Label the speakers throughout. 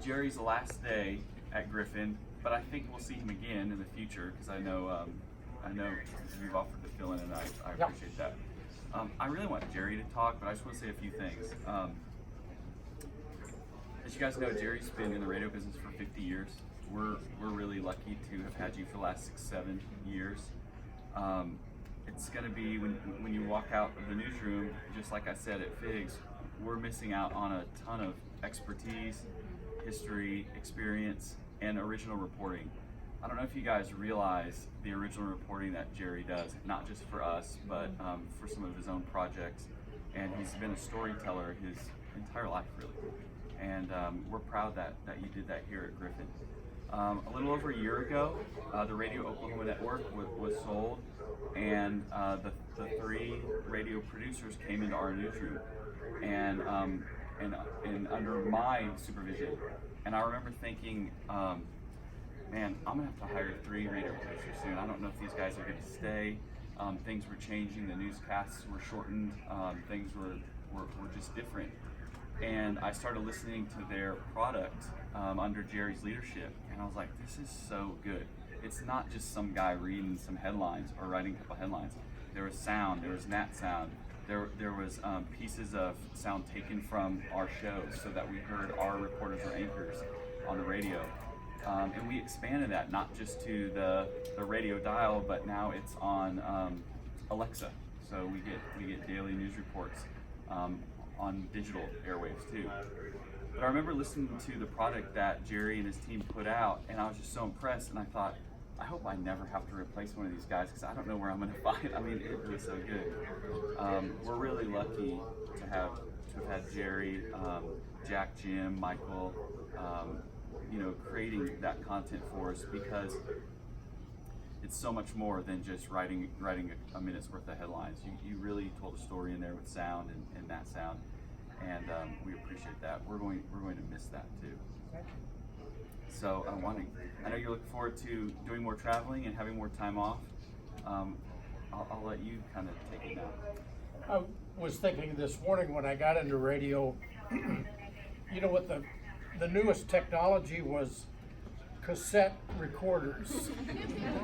Speaker 1: Jerry's last day at Griffin, but I think we'll see him again in the future because I know you've offered to fill in, and I appreciate that. I really want Jerry to talk, but I just want to say a few things. As you guys know, Jerry's been in the radio business for 50 years. We're really lucky to have had you for the last 6-7 years. It's going to be, when you walk out of the newsroom, just like I said at Figs, we're missing out on a ton of expertise, history, experience, and original reporting. I don't know if you guys realize the original reporting that Jerry does, not just for us, but for some of his own projects. And he's been a storyteller his entire life, really. And we're proud that you did that here at Griffin. A little over a year ago, the Radio Oklahoma Network was sold, and the 3 radio producers came into our newsroom, and under my supervision. And I remember thinking, man, I'm gonna have to hire 3 radio producers soon. I don't know if these guys are gonna stay. Things were changing, the newscasts were shortened, things were just different. And I started listening to their product under Jerry's leadership, and I was like, this is so good. It's not just some guy reading some headlines or writing a couple headlines. There was sound, there was nat sound, there was pieces of sound taken from our shows so that we heard our reporters or anchors on the radio. And we expanded that not just to the radio dial, but now it's on Alexa. So we get daily news reports on digital airwaves too. But I remember listening to the product that Jerry and his team put out, and I was just so impressed, and I thought, I hope I never have to replace one of these guys because I don't know where I'm going to find. I mean, it was so good. We're really lucky to have had Jerry, Jack, Jim, Michael, creating that content for us, because it's so much more than just writing a minute's worth of headlines. You really told a story in there with sound and that sound, and we appreciate that. We're going to miss that too. So I know you're looking forward to doing more traveling and having more time off. I'll let you kind of take it now.
Speaker 2: I was thinking this morning when I got into radio, what the newest technology was cassette recorders.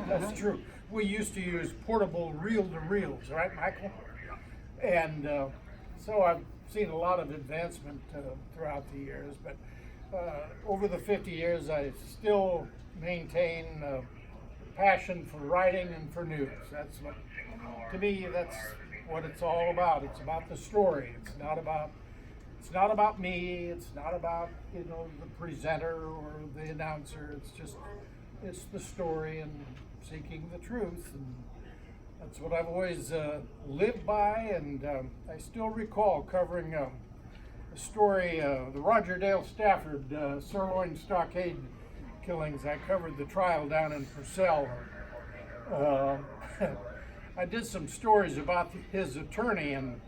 Speaker 2: That's true. We used to use portable reel-to-reels, right, Michael? And so I've seen a lot of advancement throughout the years, but over the 50 years, I still maintain passion for writing and for news. To me, that's what it's all about. It's about the story. It's not about me. It's not about the presenter or the announcer. It's the story and seeking the truth, and that's what I've always lived by. And I still recall covering a story, the Roger Dale Stafford sirloin stockade killings. I covered the trial down in Purcell. I did some stories about his attorney, and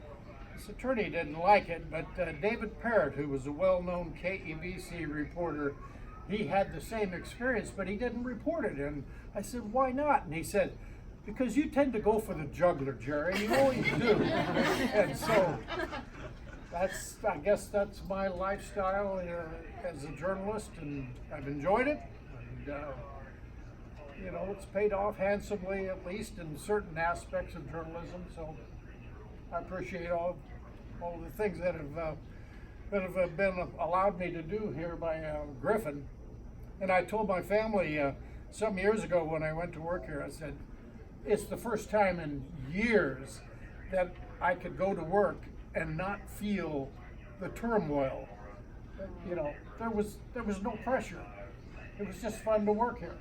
Speaker 2: his attorney didn't like it, but David Parrott, who was a well-known KEBC reporter, he had the same experience, but he didn't report it. And I said, why not? And he said, because you tend to go for the jugular, Jerry. You always do. And so I guess that's my lifestyle as a journalist, and I've enjoyed it. And, it's paid off handsomely, at least in certain aspects of journalism. So I appreciate all the things that have been allowed me to do here by Griffin. And I told my family some years ago when I went to work here, I said, it's the first time in years that I could go to work and not feel the turmoil. There was no pressure. It was just fun to work here,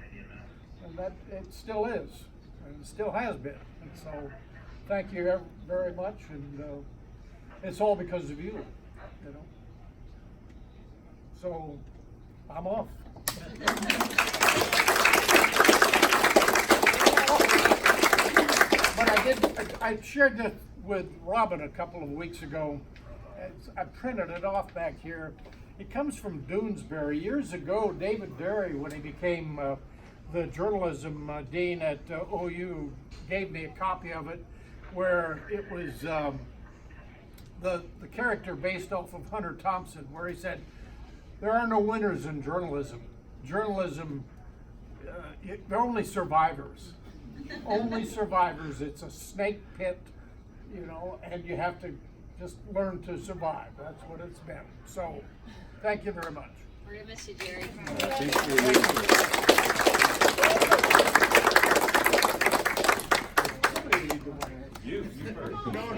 Speaker 2: and that it still is, and it still has been. And so, thank you very much, and it's all because of you. So, I'm off. But I shared this with Robin a couple of weeks ago. I printed it off back here. It comes from Doonesbury. Years ago, David Derry, when he became the journalism dean at OU, gave me a copy of it, where it was the character based off of Hunter Thompson, where he said, there are no winners in journalism. Journalism, they're only survivors. Only survivors. It's a snake pit, you know, and you have to just learn to survive. That's what it's been. So, thank you very much.
Speaker 3: We're gonna miss you, Jerry.
Speaker 1: Thank you.